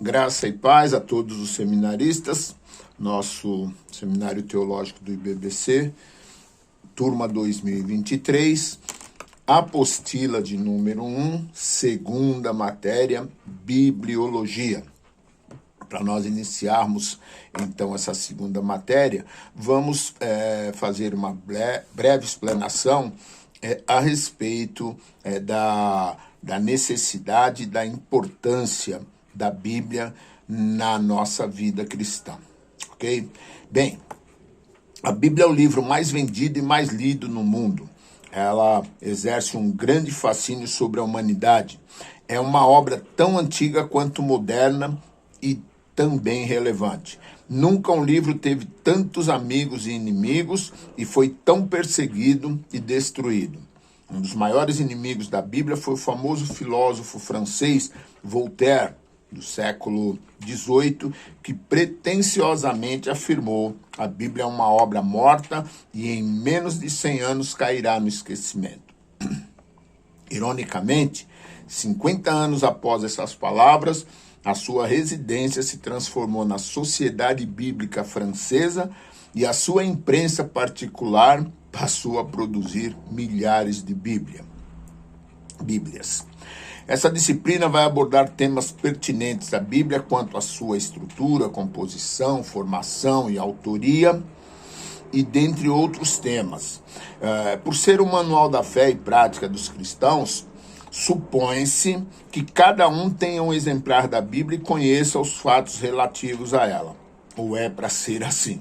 Graça e paz a todos os seminaristas, nosso Seminário Teológico do IBBC, turma 2023, apostila de número 1, segunda matéria, Bibliologia. Para nós iniciarmos, então, essa segunda matéria, vamos fazer uma breve explanação a respeito da necessidade e da importância da Bíblia na nossa vida cristã, ok? Bem, a Bíblia é o livro mais vendido e mais lido no mundo. Ela exerce um grande fascínio sobre a humanidade. É uma obra tão antiga quanto moderna e também relevante. Nunca um livro teve tantos amigos e inimigos e foi tão perseguido e destruído. Um dos maiores inimigos da Bíblia foi o famoso filósofo francês Voltaire, do século XVIII, que pretensiosamente afirmou: a Bíblia é uma obra morta e em menos de 100 anos cairá no esquecimento. Ironicamente, 50 anos após essas palavras, a sua residência se transformou na Sociedade Bíblica Francesa e a sua imprensa particular passou a produzir milhares de Bíblias. Essa disciplina vai abordar temas pertinentes à Bíblia quanto à sua estrutura, composição, formação e autoria, e dentre outros temas. Por ser um manual da fé e prática dos cristãos, supõe-se que cada um tenha um exemplar da Bíblia e conheça os fatos relativos a ela. Ou é para ser assim.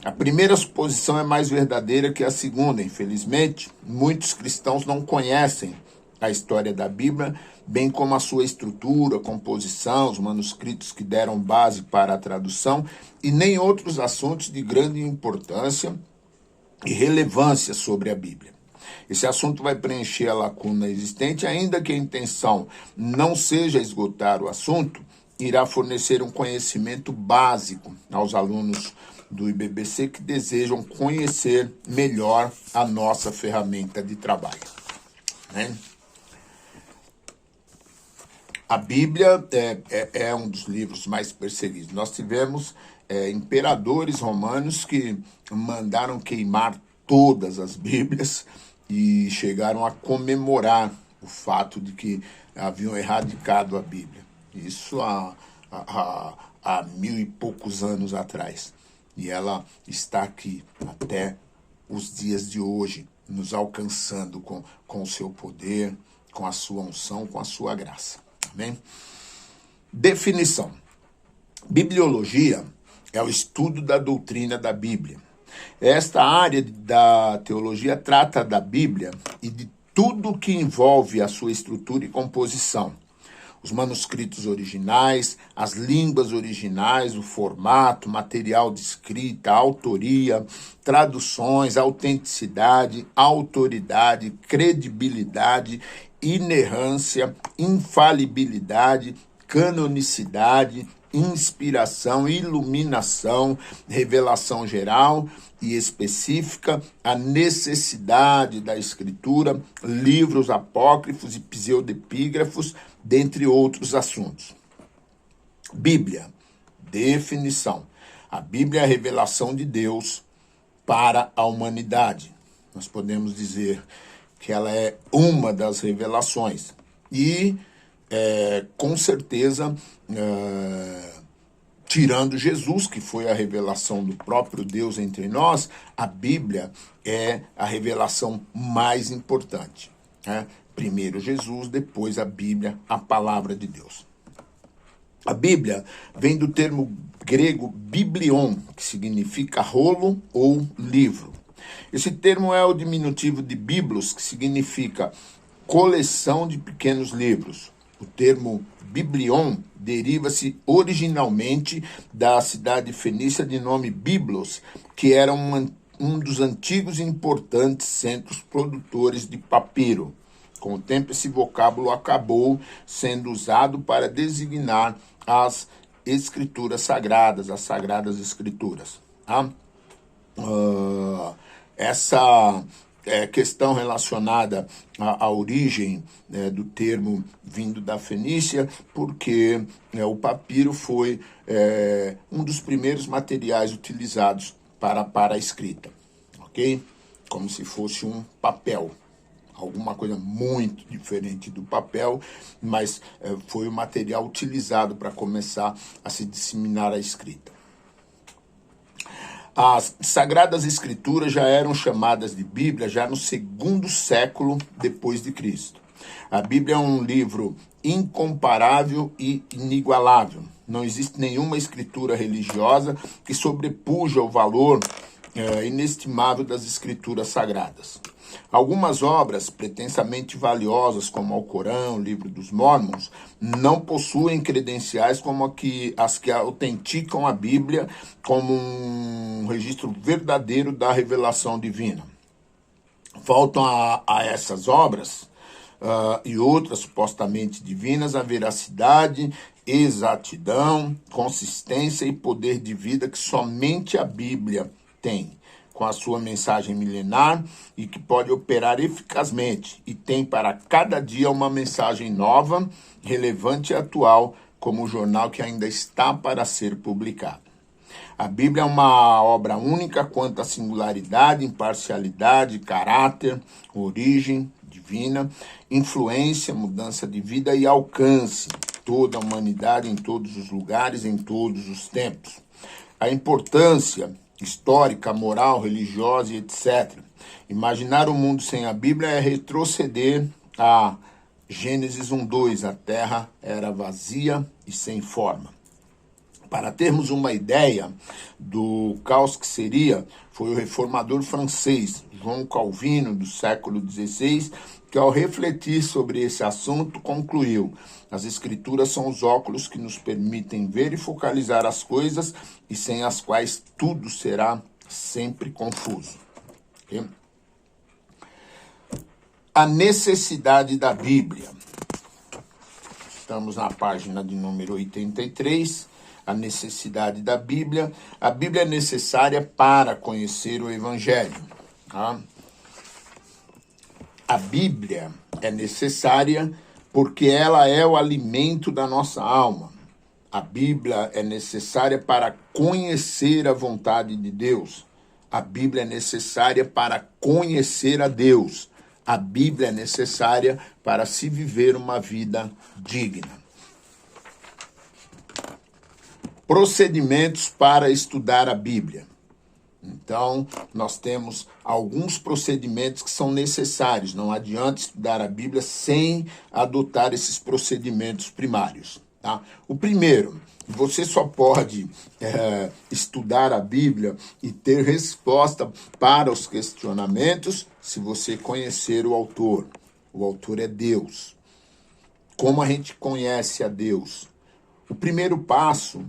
A primeira suposição é mais verdadeira que a segunda. Infelizmente, muitos cristãos não conhecem a história da Bíblia, bem como a sua estrutura, composição, os manuscritos que deram base para a tradução e nem outros assuntos de grande importância e relevância sobre a Bíblia. Esse assunto vai preencher a lacuna existente, ainda que a intenção não seja esgotar o assunto, irá fornecer um conhecimento básico aos alunos do IBBC que desejam conhecer melhor a nossa ferramenta de trabalho, né? A Bíblia é um dos livros mais perseguidos. Nós tivemos imperadores romanos que mandaram queimar todas as Bíblias e chegaram a comemorar o fato de que haviam erradicado a Bíblia. Isso há 1000 e poucos anos atrás. E ela está aqui até os dias de hoje, nos alcançando com o seu poder, com a sua unção, com a sua graça. Bem, definição. Bibliologia é o estudo da doutrina da Bíblia. Esta área da teologia trata da Bíblia e de tudo que envolve a sua estrutura e composição. Os manuscritos originais, as línguas originais, o formato, material de escrita, autoria, traduções, autenticidade, autoridade, credibilidade, inerrância, infalibilidade, canonicidade, inspiração, iluminação, revelação geral e específica, a necessidade da escritura, livros apócrifos e pseudepígrafos, dentre outros assuntos. Bíblia, definição. A Bíblia é a revelação de Deus para a humanidade. Nós podemos dizer que ela é uma das revelações. E, com certeza, tirando Jesus, que foi a revelação do próprio Deus entre nós, a Bíblia é a revelação mais importante. Primeiro Jesus, depois a Bíblia, a palavra de Deus. A Bíblia vem do termo grego biblion, que significa rolo ou livro. Esse termo é o diminutivo de biblos, que significa coleção de pequenos livros. O termo biblion deriva-se originalmente da cidade fenícia de nome Biblos, que era um dos antigos e importantes centros produtores de papiro. Com o tempo, esse vocábulo acabou sendo usado para designar as escrituras sagradas, as sagradas escrituras. Essa questão relacionada à origem do termo vindo da Fenícia, porque o papiro foi um dos primeiros materiais utilizados para a escrita, ok? Como se fosse um papel, alguma coisa muito diferente do papel, mas foi o material utilizado para começar a se disseminar a escrita. As Sagradas Escrituras já eram chamadas de Bíblia já no 2º século depois de Cristo. A Bíblia é um livro incomparável e inigualável. Não existe nenhuma escritura religiosa que sobrepuja o valor inestimável das Escrituras Sagradas. Algumas obras pretensamente valiosas, como o Alcorão, o Livro dos Mórmons, não possuem credenciais como as que autenticam a Bíblia como um registro verdadeiro da revelação divina. Faltam a essas obras e outras supostamente divinas a veracidade, exatidão, consistência e poder de vida que somente a Bíblia tem, com a sua mensagem milenar e que pode operar eficazmente e tem para cada dia uma mensagem nova, relevante e atual, como o jornal que ainda está para ser publicado. A Bíblia é uma obra única quanto à singularidade, imparcialidade, caráter, origem divina, influência, mudança de vida e alcance toda a humanidade em todos os lugares, em todos os tempos. A importância histórica, moral, religiosa e etc. Imaginar o mundo sem a Bíblia é retroceder a Gênesis 1:2, a terra era vazia e sem forma. Para termos uma ideia do caos que seria, foi o reformador francês João Calvino, do século XVI, que ao refletir sobre esse assunto concluiu: as escrituras são os óculos que nos permitem ver e focalizar as coisas e sem as quais tudo será sempre confuso. Okay? A necessidade da Bíblia. Estamos na página de número 83. A necessidade da Bíblia. A Bíblia é necessária para conhecer o Evangelho. Tá? A Bíblia é necessária porque ela é o alimento da nossa alma. A Bíblia é necessária para conhecer a vontade de Deus. A Bíblia é necessária para conhecer a Deus. A Bíblia é necessária para se viver uma vida digna. Procedimentos para estudar a Bíblia. Então, nós temos alguns procedimentos que são necessários. Não adianta estudar a Bíblia sem adotar esses procedimentos primários. Tá? O primeiro, você só pode estudar a Bíblia e ter resposta para os questionamentos se você conhecer o autor. O autor é Deus. Como a gente conhece a Deus? O primeiro passo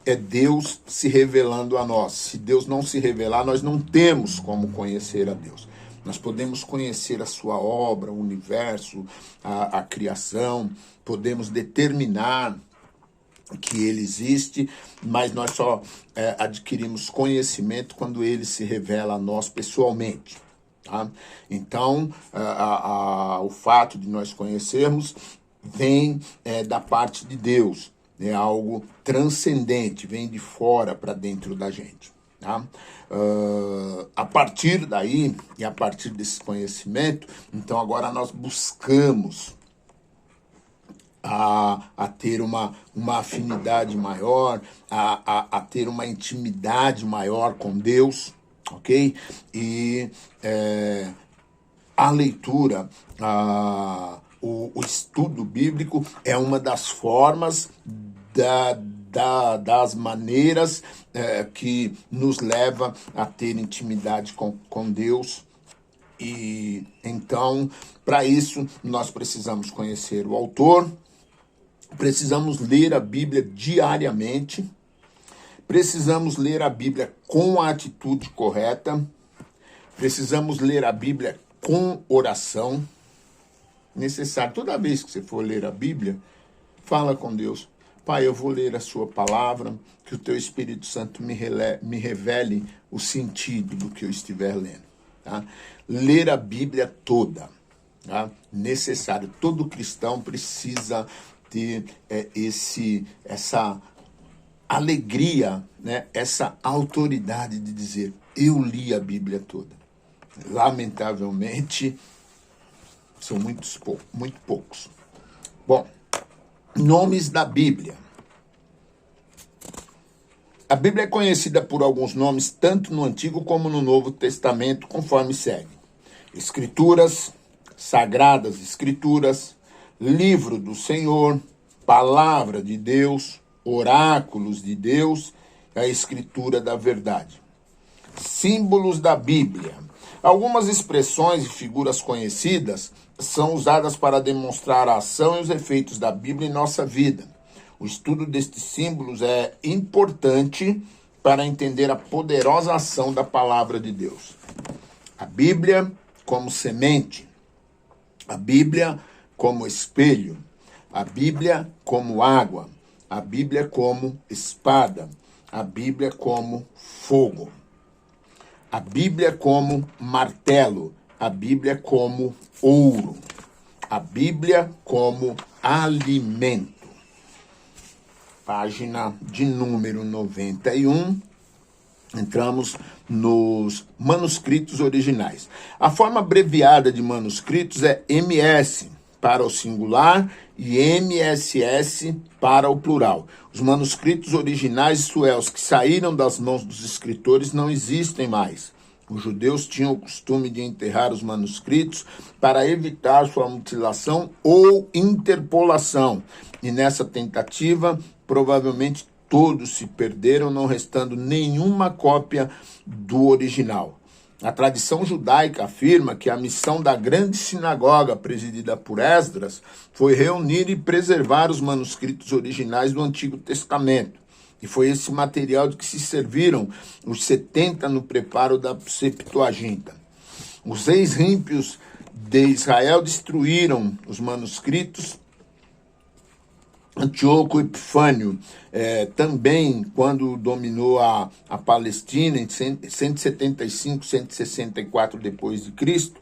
é Deus se revelando a nós. Se Deus não se revelar, nós não temos como conhecer a Deus. Nós podemos conhecer a sua obra, o universo, a criação, podemos determinar que ele existe, mas nós só adquirimos conhecimento quando ele se revela a nós pessoalmente. Tá? Então, o fato de nós conhecermos vem da parte de Deus. É algo transcendente, vem de fora para dentro da gente. Tá? A partir daí, e a partir desse conhecimento, então agora nós buscamos a ter uma afinidade maior, a ter uma intimidade maior com Deus, ok? E a leitura, o estudo bíblico é uma das formas, das maneiras que nos leva a ter intimidade com Deus. E então, para isso, nós precisamos conhecer o autor, precisamos ler a Bíblia diariamente, precisamos ler a Bíblia com a atitude correta, precisamos ler a Bíblia com oração. Necessário, toda vez que você for ler a Bíblia, fala com Deus: Pai, eu vou ler a sua palavra, que o teu Espírito Santo me revele o sentido do que eu estiver lendo. Tá? Ler a Bíblia toda. Tá? Necessário. Todo cristão precisa ter essa alegria, né? Essa autoridade de dizer, eu li a Bíblia toda. Lamentavelmente, são muito poucos. Bom, nomes da Bíblia. A Bíblia é conhecida por alguns nomes, tanto no Antigo como no Novo Testamento, conforme segue. Escrituras, Sagradas Escrituras, Livro do Senhor, Palavra de Deus, Oráculos de Deus, a Escritura da Verdade. Símbolos da Bíblia. Algumas expressões e figuras conhecidas são usadas para demonstrar a ação e os efeitos da Bíblia em nossa vida. O estudo destes símbolos é importante para entender a poderosa ação da palavra de Deus. A Bíblia como semente, a Bíblia como espelho, a Bíblia como água, a Bíblia como espada, a Bíblia como fogo, a Bíblia como martelo, a Bíblia como ouro, a Bíblia como alimento. Página de número 91, entramos nos manuscritos originais. A forma abreviada de manuscritos é MS para o singular e MSS para o plural. Os manuscritos originais, isto é, os que saíram das mãos dos escritores, não existem mais. Os judeus tinham o costume de enterrar os manuscritos para evitar sua mutilação ou interpolação. E nessa tentativa, provavelmente todos se perderam, não restando nenhuma cópia do original. A tradição judaica afirma que a missão da grande sinagoga, presidida por Esdras, foi reunir e preservar os manuscritos originais do Antigo Testamento. E foi esse material de que se serviram os 70 no preparo da Septuaginta. Os reis ímpios de Israel destruíram os manuscritos. Antíoco Epifânio, também, quando dominou a Palestina, em 175, 164 depois de Cristo,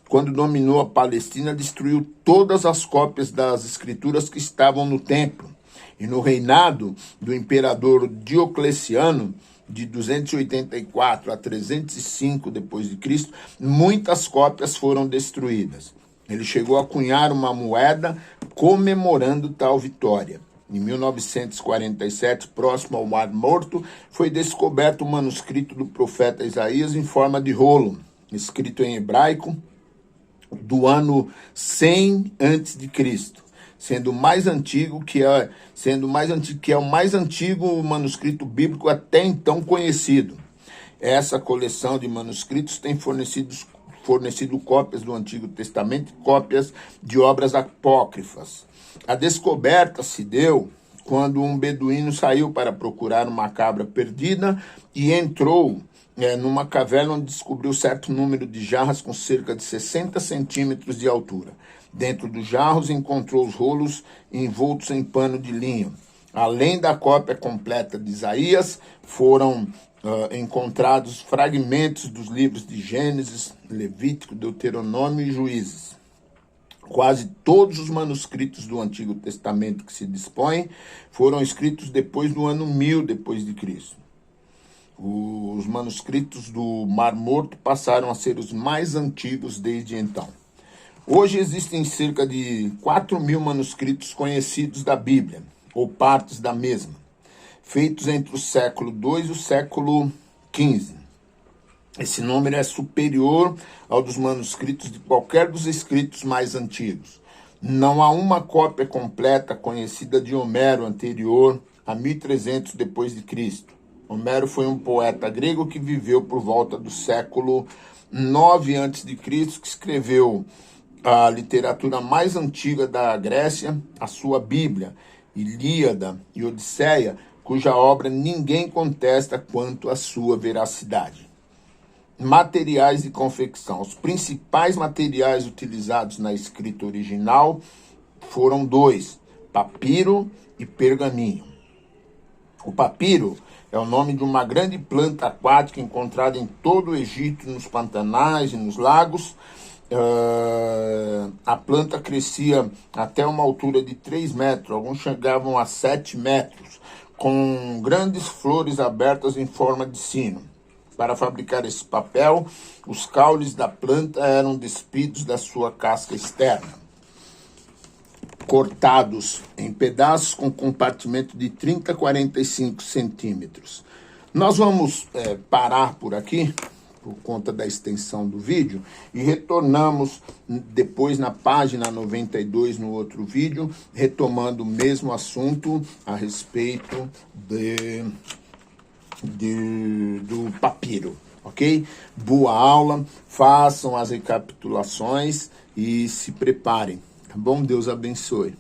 quando dominou a Palestina, destruiu todas as cópias das escrituras que estavam no templo. E no reinado do imperador Diocleciano, de 284 a 305 depois de Cristo, muitas cópias foram destruídas. Ele chegou a cunhar uma moeda comemorando tal vitória. Em 1947, próximo ao Mar Morto, foi descoberto o manuscrito do profeta Isaías em forma de rolo, escrito em hebraico, do ano 100 a.C., sendo o mais antigo que é o mais antigo manuscrito bíblico até então conhecido. Essa coleção de manuscritos tem fornecido cópias do Antigo Testamento e cópias de obras apócrifas. A descoberta se deu quando um beduíno saiu para procurar uma cabra perdida e entrou numa caverna onde descobriu certo número de jarras com cerca de 60 centímetros de altura. Dentro dos jarros encontrou os rolos envoltos em pano de linho. Além da cópia completa de Isaías, foram encontrados fragmentos dos livros de Gênesis, Levítico, Deuteronômio e Juízes. Quase todos os manuscritos do Antigo Testamento que se dispõem foram escritos depois do ano 1000 depois de Cristo. Os manuscritos do Mar Morto passaram a ser os mais antigos desde então. Hoje existem cerca de 4.000 manuscritos conhecidos da Bíblia, ou partes da mesma, feitos entre o século II e o século XV. Esse número é superior ao dos manuscritos de qualquer dos escritos mais antigos. Não há uma cópia completa conhecida de Homero anterior a 1300 depois de Cristo. Homero foi um poeta grego que viveu por volta do século 9 a.C., que escreveu a literatura mais antiga da Grécia, a sua Bíblia, Ilíada e Odisseia, cuja obra ninguém contesta quanto à sua veracidade. Materiais de confecção. Os principais materiais utilizados na escrita original foram dois, papiro e pergaminho. O papiro É o nome de uma grande planta aquática encontrada em todo o Egito, nos pantanais e nos lagos. A planta crescia até uma altura de 3 metros, alguns chegavam a 7 metros, com grandes flores abertas em forma de sino. Para fabricar esse papel, os caules da planta eram despidos da sua casca externa, cortados em pedaços com compartimento de 30 a 45 centímetros. Nós vamos parar por aqui, por conta da extensão do vídeo, e retornamos depois na página 92, no outro vídeo, retomando o mesmo assunto a respeito do papiro, ok? Boa aula, façam as recapitulações e se preparem, tá bom? Deus abençoe.